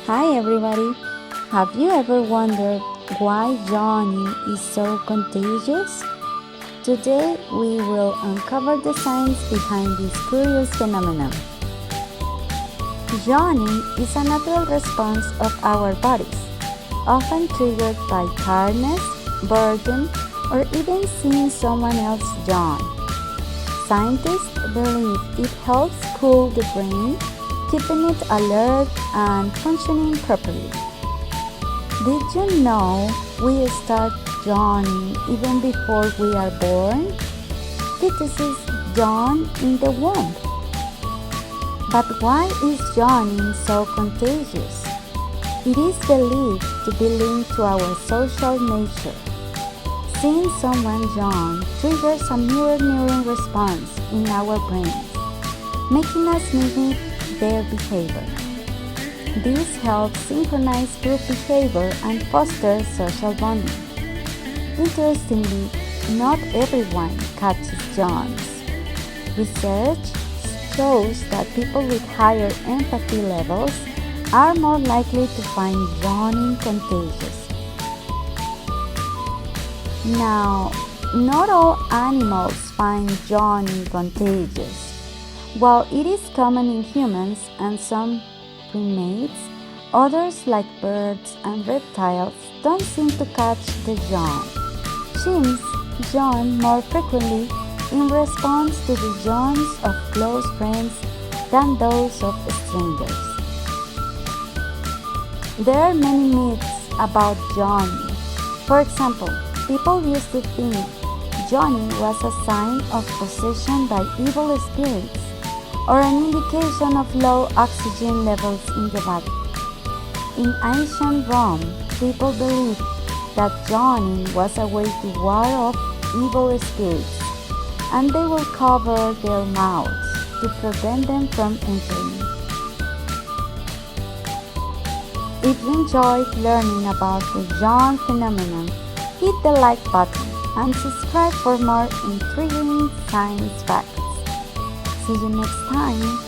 Hi everybody! Have you ever wondered why yawning is so contagious? Today we will uncover the science behind this curious phenomenon. Yawning is a natural response of our bodies, often triggered by tiredness, boredom, or even seeing someone else yawn. Scientists believe it helps cool the brain, keeping it alert and functioning properly. Did you know we start yawning even before we are born? Fetuses yawn in the womb. But why is yawning so contagious? It is believed to be linked to our social nature. Seeing someone yawn triggers a mirror neuron response in our brains, making us mimic their behavior. This helps synchronize group behavior and foster social bonding. Interestingly, not everyone catches yawns. Research shows that people with higher empathy levels are more likely to find yawning contagious. Now, not all animals find yawning contagious. While it is common in humans and some primates, others like birds and reptiles don't seem to catch the yawn. Chimps yawn more frequently in response to the yawns of close friends than those of strangers. There are many myths about yawning. For example, people used to think yawning was a sign of possession by evil spirits or an indication of low oxygen levels in the body. In ancient Rome, people believed that yawning was a way to ward off evil spirits, and they would cover their mouths to prevent them from entering. If you enjoyed learning about the yawn phenomenon, hit the like button and subscribe for more intriguing science facts. See you next time.